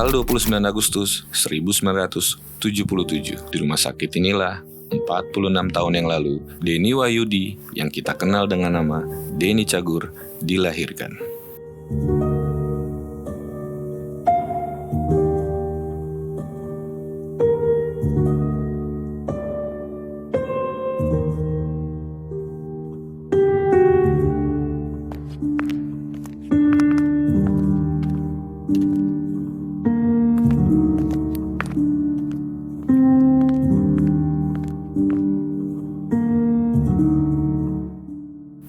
Tanggal 29 Agustus 1977, di rumah sakit inilah 46 tahun yang lalu, Denny Wahyudi yang kita kenal dengan nama Denny Cagur dilahirkan.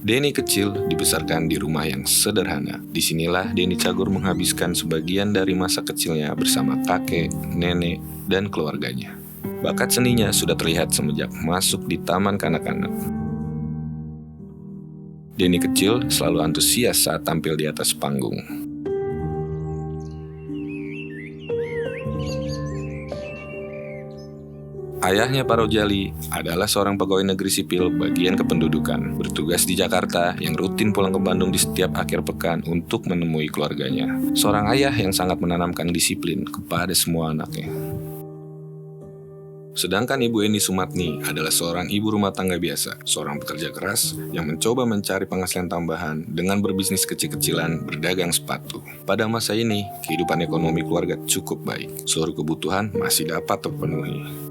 Denny kecil dibesarkan di rumah yang sederhana. Disinilah Denny Cagur menghabiskan sebagian dari masa kecilnya bersama kakek, nenek, dan keluarganya. Bakat seninya sudah terlihat semenjak masuk di taman kanak-kanak. Denny kecil selalu antusias saat tampil di atas panggung. Ayahnya Parojali adalah seorang pegawai negeri sipil bagian kependudukan, bertugas di Jakarta yang rutin pulang ke Bandung di setiap akhir pekan untuk menemui keluarganya. Seorang ayah yang sangat menanamkan disiplin kepada semua anaknya. Sedangkan Ibu Eni Sumatni adalah seorang ibu rumah tangga biasa, seorang pekerja keras yang mencoba mencari penghasilan tambahan dengan berbisnis kecil-kecilan berdagang sepatu. Pada masa ini, kehidupan ekonomi keluarga cukup baik. Seluruh kebutuhan masih dapat terpenuhi.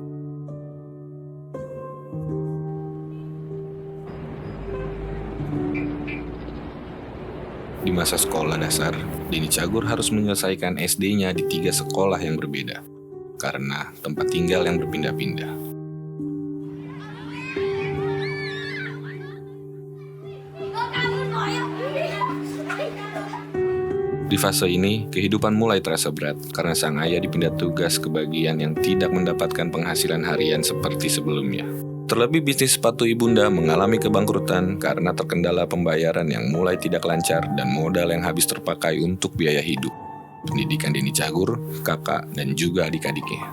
Di masa sekolah dasar, Denny Cagur harus menyelesaikan SD-nya di 3 sekolah yang berbeda, karena tempat tinggal yang berpindah-pindah. Di fase ini, kehidupan mulai terasa berat karena sang ayah dipindah tugas ke bagian yang tidak mendapatkan penghasilan harian seperti sebelumnya. Terlebih bisnis sepatu ibunda mengalami kebangkrutan karena terkendala pembayaran yang mulai tidak lancar dan modal yang habis terpakai untuk biaya hidup, pendidikan Denny Cagur, kakak, dan juga adik-adiknya.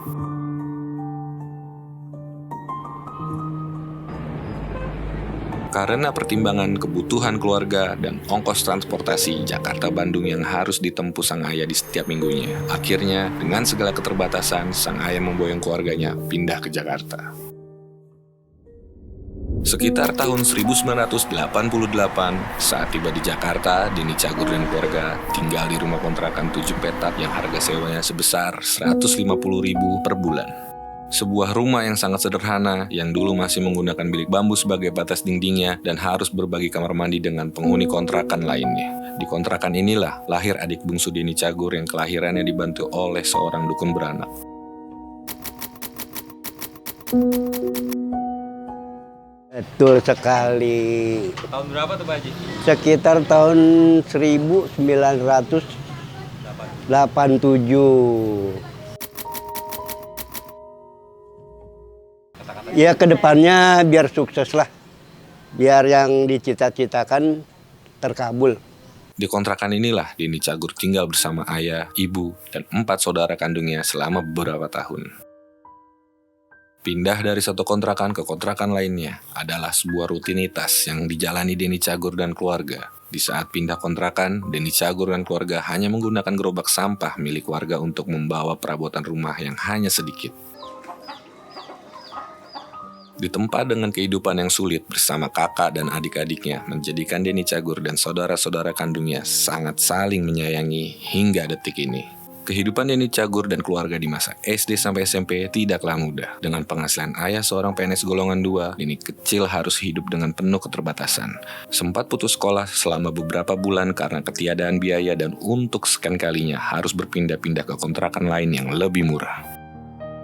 Karena pertimbangan kebutuhan keluarga dan ongkos transportasi Jakarta-Bandung yang harus ditempuh sang ayah di setiap minggunya, akhirnya dengan segala keterbatasan, sang ayah memboyong keluarganya pindah ke Jakarta. Sekitar tahun 1988, saat tiba di Jakarta, Denny Cagur dan keluarga tinggal di rumah kontrakan 7 petak yang harga sewanya sebesar 150.000 per bulan. Sebuah rumah yang sangat sederhana, yang dulu masih menggunakan bilik bambu sebagai batas dindingnya dan harus berbagi kamar mandi dengan penghuni kontrakan lainnya. Di kontrakan inilah lahir adik bungsu Denny Cagur yang kelahirannya dibantu oleh seorang dukun beranak. Betul sekali. Tahun berapa tuh Pak Haji? Sekitar tahun 1987. Ya kedepannya biar sukses lah. Biar yang dicita-citakan terkabul. Di kontrakan inilah Denny Cagur tinggal bersama ayah, ibu, dan 4 saudara kandungnya selama beberapa tahun. Pindah dari satu kontrakan ke kontrakan lainnya adalah sebuah rutinitas yang dijalani Denny Cagur dan keluarga. Di saat pindah kontrakan, Denny Cagur dan keluarga hanya menggunakan gerobak sampah milik warga untuk membawa perabotan rumah yang hanya sedikit. Ditempa dengan kehidupan yang sulit bersama kakak dan adik-adiknya, menjadikan Denny Cagur dan saudara-saudara kandungnya sangat saling menyayangi hingga detik ini. Kehidupan Denny Cagur dan keluarga di masa SD sampai SMP tidaklah mudah. Dengan penghasilan ayah seorang PNS golongan 2, Denny kecil harus hidup dengan penuh keterbatasan. Sempat putus sekolah selama beberapa bulan karena ketiadaan biaya dan untuk sekian kalinya harus berpindah-pindah ke kontrakan lain yang lebih murah.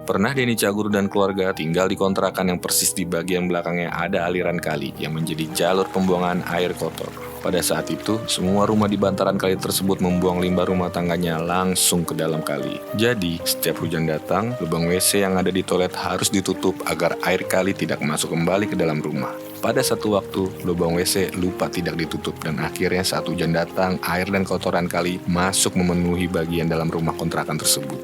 Pernah Denny Cagur dan keluarga tinggal di kontrakan yang persis di bagian belakangnya ada aliran kali yang menjadi jalur pembuangan air kotor. Pada saat itu, semua rumah di bantaran kali tersebut membuang limbah rumah tangganya langsung ke dalam kali. Jadi, setiap hujan datang, lubang WC yang ada di toilet harus ditutup agar air kali tidak masuk kembali ke dalam rumah. Pada satu waktu, lubang WC lupa tidak ditutup dan akhirnya saat hujan datang, air dan kotoran kali masuk memenuhi bagian dalam rumah kontrakan tersebut.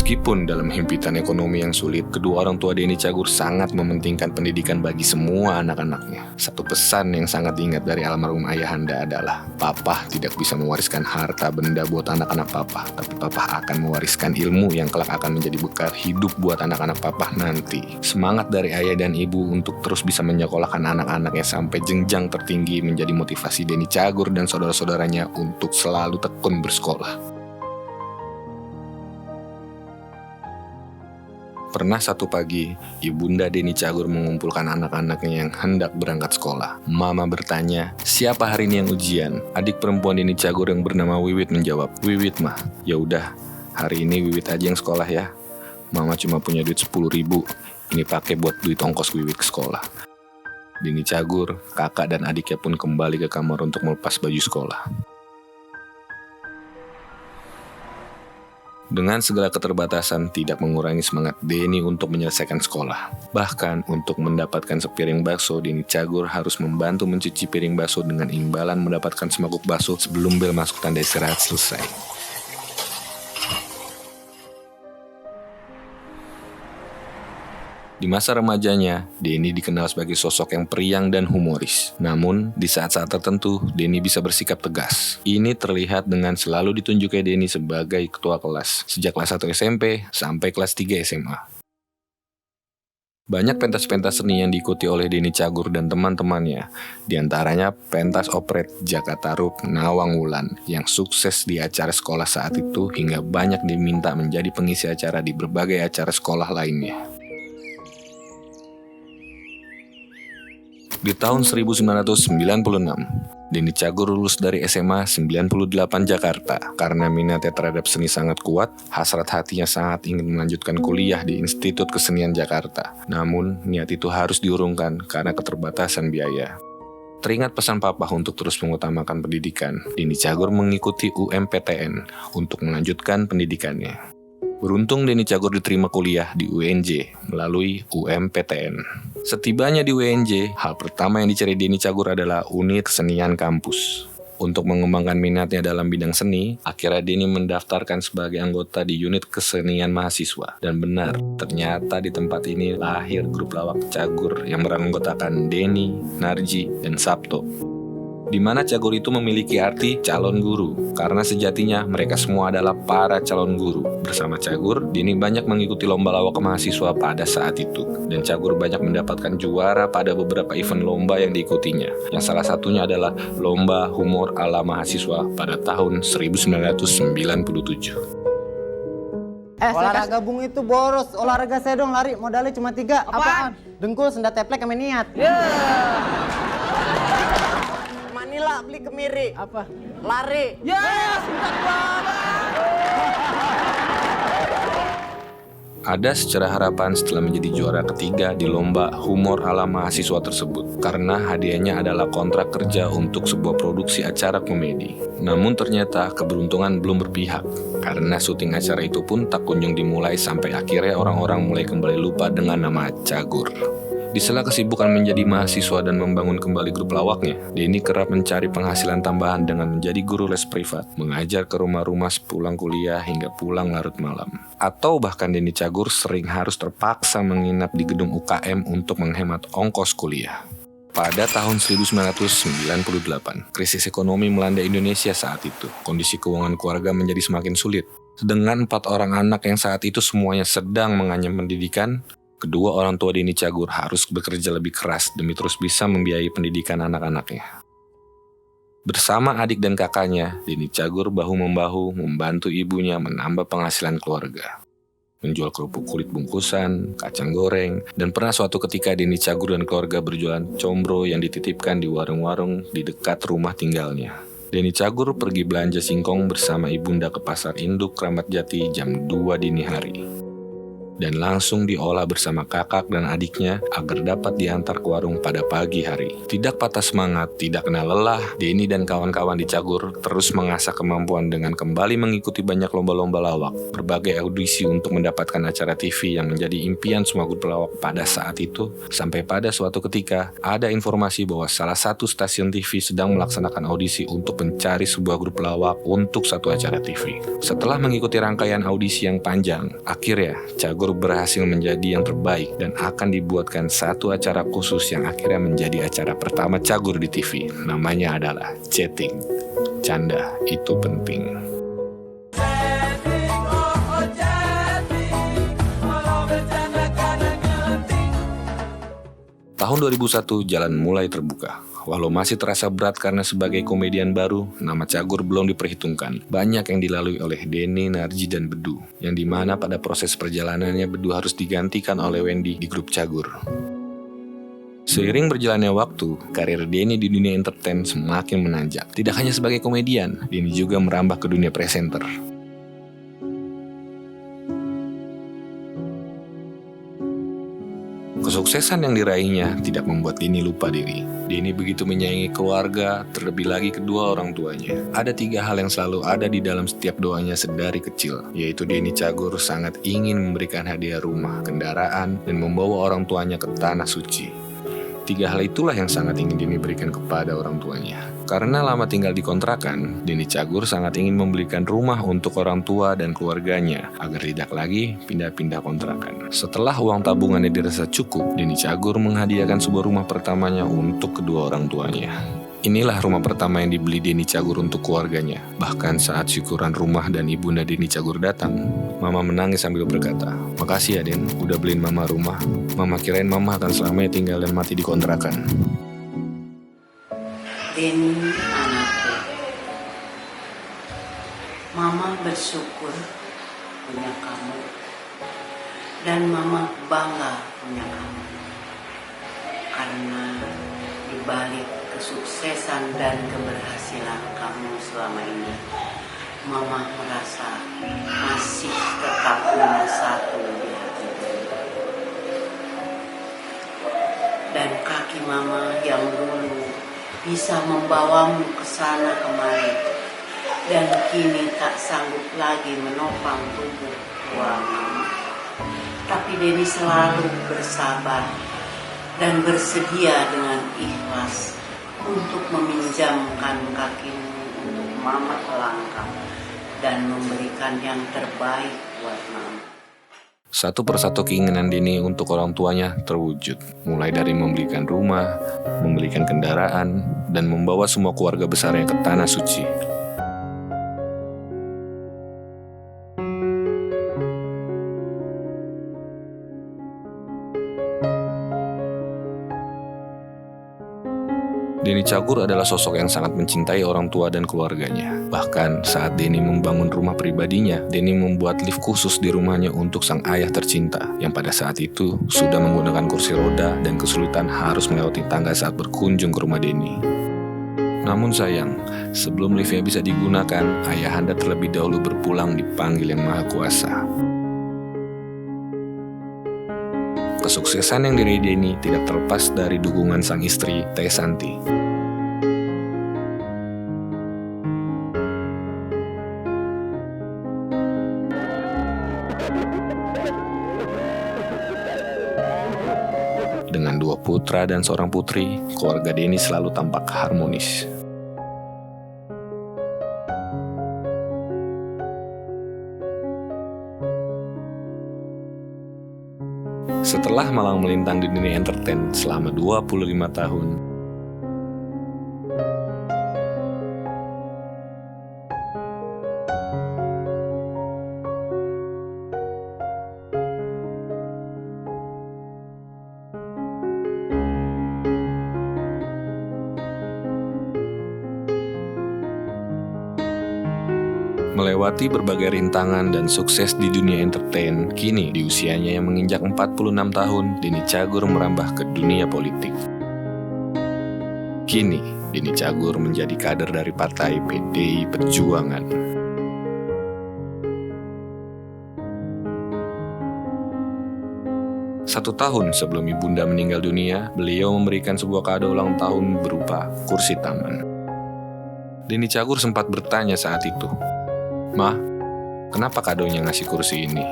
Meskipun dalam himpitan ekonomi yang sulit, kedua orang tua Denny Cagur sangat mementingkan pendidikan bagi semua anak-anaknya. Satu pesan yang sangat diingat dari almarhum ayahanda adalah, Papa tidak bisa mewariskan harta benda buat anak-anak Papa, tapi Papa akan mewariskan ilmu yang kelak akan menjadi bekal hidup buat anak-anak Papa nanti. Semangat dari ayah dan ibu untuk terus bisa menyekolahkan anak-anaknya sampai jenjang tertinggi menjadi motivasi Denny Cagur dan saudara-saudaranya untuk selalu tekun bersekolah. Pernah satu pagi, ibunda Denny Cagur mengumpulkan anak-anaknya yang hendak berangkat sekolah. Mama bertanya, siapa hari ini yang ujian? Adik perempuan Denny Cagur yang bernama Wiwit menjawab, Wiwit mah. Ya udah, hari ini Wiwit aja yang sekolah ya. Mama cuma punya duit 10.000, ini pakai buat duit ongkos Wiwit ke sekolah. Denny Cagur, kakak dan adiknya pun kembali ke kamar untuk melepas baju sekolah. Dengan segala keterbatasan tidak mengurangi semangat Denny untuk menyelesaikan sekolah. Bahkan untuk mendapatkan sepiring bakso, Denny Cagur harus membantu mencuci piring bakso dengan imbalan mendapatkan semangkuk bakso sebelum bel masuk tanda istirahat selesai. Di masa remajanya, Denny dikenal sebagai sosok yang periang dan humoris. Namun, di saat-saat tertentu, Denny bisa bersikap tegas. Ini terlihat dengan selalu ditunjuknya Denny sebagai ketua kelas, sejak kelas 1 SMP sampai kelas 3 SMA. Banyak pentas-pentas seni yang diikuti oleh Denny Cagur dan teman-temannya, di antaranya pentas operet Jakarta Rup Nawang Wulan yang sukses di acara sekolah saat itu hingga banyak diminta menjadi pengisi acara di berbagai acara sekolah lainnya. Di tahun 1996, Denny Cagur lulus dari SMA 98 Jakarta. Karena minatnya terhadap seni sangat kuat, hasrat hatinya sangat ingin melanjutkan kuliah di Institut Kesenian Jakarta. Namun, niat itu harus diurungkan karena keterbatasan biaya. Teringat pesan Papa untuk terus mengutamakan pendidikan, Denny Cagur mengikuti UMPTN untuk melanjutkan pendidikannya. Beruntung Denny Cagur diterima kuliah di UNJ melalui UMPTN. Setibanya di UNJ, hal pertama yang dicari Denny Cagur adalah unit kesenian kampus. Untuk mengembangkan minatnya dalam bidang seni, akhirnya Denny mendaftarkan sebagai anggota di unit kesenian mahasiswa. Dan benar, ternyata di tempat ini lahir grup lawak Cagur yang beranggotakan Denny, Narji, dan Sabto. Di mana Cagur itu memiliki arti calon guru, karena sejatinya mereka semua adalah para calon guru. Bersama Cagur, Denny banyak mengikuti lomba lawak mahasiswa pada saat itu, dan Cagur banyak mendapatkan juara pada beberapa event lomba yang diikutinya, yang salah satunya adalah Lomba Humor ala Mahasiswa pada tahun 1997. Olahraga bung itu boros, olahraga saya dong lari, modalnya cuma 3. Apaan? Dengkul, senda teplek, sama niat. Manila beli kemiri. Apa? Lari. Singkat banget. Ada secerah harapan setelah menjadi juara ketiga di lomba humor ala mahasiswa tersebut, karena hadiahnya adalah kontrak kerja untuk sebuah produksi acara komedi. Namun ternyata keberuntungan belum berpihak, karena syuting acara itu pun tak kunjung dimulai sampai akhirnya orang-orang mulai kembali lupa dengan nama Cagur. Di sela kesibukan menjadi mahasiswa dan membangun kembali grup lawaknya, Denny kerap mencari penghasilan tambahan dengan menjadi guru les privat, mengajar ke rumah-rumah sepulang kuliah hingga pulang larut malam. Atau bahkan Denny Cagur sering harus terpaksa menginap di gedung UKM untuk menghemat ongkos kuliah. Pada tahun 1998, krisis ekonomi melanda Indonesia saat itu. Kondisi keuangan keluarga menjadi semakin sulit. Dengan 4 orang anak yang saat itu semuanya sedang mengenyam pendidikan, kedua orang tua Denny Cagur harus bekerja lebih keras demi terus bisa membiayai pendidikan anak-anaknya. Bersama adik dan kakaknya, Denny Cagur bahu-membahu membantu ibunya menambah penghasilan keluarga. Menjual kerupuk kulit bungkusan, kacang goreng, dan pernah suatu ketika Denny Cagur dan keluarga berjualan combro yang dititipkan di warung-warung di dekat rumah tinggalnya. Denny Cagur pergi belanja singkong bersama ibunda ke pasar induk Kramat Jati jam 2 dini hari. dan langsung diolah bersama kakak dan adiknya agar dapat diantar ke warung pada pagi hari. Tidak patah semangat, tidak kenal lelah, Denny dan kawan-kawan di Cagur terus mengasah kemampuan dengan kembali mengikuti banyak lomba-lomba lawak, berbagai audisi untuk mendapatkan acara TV yang menjadi impian semua grup pelawak pada saat itu, sampai pada suatu ketika ada informasi bahwa salah satu stasiun TV sedang melaksanakan audisi untuk mencari sebuah grup pelawak untuk satu acara TV. Setelah mengikuti rangkaian audisi yang panjang, akhirnya Cagur berhasil menjadi yang terbaik dan akan dibuatkan satu acara khusus yang akhirnya menjadi acara pertama Cagur di TV. Namanya adalah Chatting. Canda itu penting. Tahun 2001 jalan mulai terbuka. Walau masih terasa berat karena sebagai komedian baru, nama Cagur belum diperhitungkan. Banyak yang dilalui oleh Denny, Narji, dan Bedu, yang dimana pada proses perjalanannya Bedu harus digantikan oleh Wendy di grup Cagur. Seiring berjalannya waktu, karir Denny di dunia entertain semakin menanjak. Tidak hanya sebagai komedian, Denny juga merambah ke dunia presenter. Kesuksesan yang diraihnya tidak membuat Denny lupa diri. Denny begitu menyayangi keluarga, terlebih lagi kedua orang tuanya. Ada 3 hal yang selalu ada di dalam setiap doanya sedari kecil, yaitu Denny Cagur sangat ingin memberikan hadiah rumah, kendaraan, dan membawa orang tuanya ke tanah suci. 3 hal itulah yang sangat ingin Denny berikan kepada orang tuanya. Karena lama tinggal di kontrakan, Denny Cagur sangat ingin membelikan rumah untuk orang tua dan keluarganya agar tidak lagi pindah-pindah kontrakan. Setelah uang tabungannya dirasa cukup, Denny Cagur menghadiahkan sebuah rumah pertamanya untuk kedua orang tuanya. Inilah rumah pertama yang dibeli Denny Cagur untuk keluarganya. Bahkan saat syukuran rumah dan ibunda Denny Cagur datang, Mama menangis sambil berkata, "Makasih ya Den, udah beliin Mama rumah. Mama kirain Mama akan selamanya tinggal dan mati di kontrakan." Denny anakku, Mama bersyukur punya kamu dan Mama bangga punya kamu, karena dibalik kesuksesan dan keberhasilan kamu selama ini, Mama merasa masih tetap nomor 1 di hati Denny. Dan kaki Mama yang dulu bisa membawamu ke sana kemari, dan kini tak sanggup lagi menopang tubuh tua Mama. Tapi Denny selalu bersabar dan bersedia dengan ikhlas untuk meminjamkan kakimu untuk Mama melangkah dan memberikan yang terbaik buat Mama. Satu persatu keinginan Denny untuk orang tuanya terwujud, mulai dari membelikan rumah, membelikan kendaraan, dan membawa semua keluarga besarnya ke tanah suci. Denny Cagur adalah sosok yang sangat mencintai orang tua dan keluarganya. Bahkan saat Denny membangun rumah pribadinya, Denny membuat lift khusus di rumahnya untuk sang ayah tercinta, yang pada saat itu sudah menggunakan kursi roda dan kesulitan harus melewati tangga saat berkunjung ke rumah Denny. Namun sayang, sebelum liftnya bisa digunakan, ayahanda terlebih dahulu berpulang dipanggil Yang Maha Kuasa. Kesuksesan yang diraih Denny tidak terlepas dari dukungan sang istri, Teh Santi. Dengan 2 putra dan seorang putri, keluarga Denny selalu tampak harmonis. Setelah malang melintang di dunia entertain selama 25 tahun, melewati berbagai rintangan dan sukses di dunia entertain, kini di usianya yang menginjak 46 tahun, Denny Cagur merambah ke dunia politik. Kini, Denny Cagur menjadi kader dari partai PDI Perjuangan. 1 tahun sebelum ibunda meninggal dunia, beliau memberikan sebuah kado ulang tahun berupa kursi taman. Denny Cagur sempat bertanya saat itu, "Ma, kenapa kadonya ngasih kursi ini?"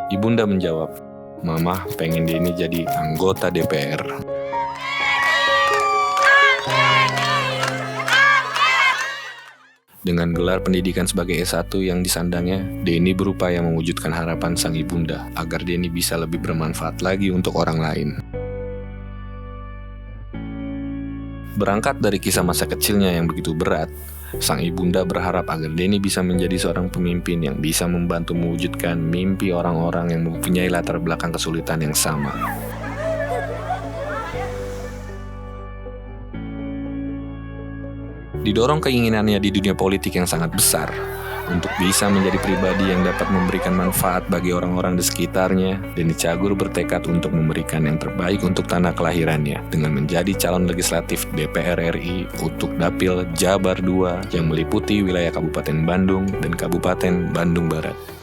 Ibunda menjawab, "Mama pengen Denny jadi anggota DPR." Dengan gelar pendidikan sebagai S1 yang disandangnya, Denny berupaya mewujudkan harapan sang ibunda agar Denny bisa lebih bermanfaat lagi untuk orang lain. Berangkat dari kisah masa kecilnya yang begitu berat, sang ibunda berharap agar Denny bisa menjadi seorang pemimpin yang bisa membantu mewujudkan mimpi orang-orang yang mempunyai latar belakang kesulitan yang sama. Didorong keinginannya di dunia politik yang sangat besar, untuk bisa menjadi pribadi yang dapat memberikan manfaat bagi orang-orang di sekitarnya, Denny Cagur bertekad untuk memberikan yang terbaik untuk tanah kelahirannya dengan menjadi calon legislatif DPR RI untuk Dapil Jabar II yang meliputi wilayah Kabupaten Bandung dan Kabupaten Bandung Barat.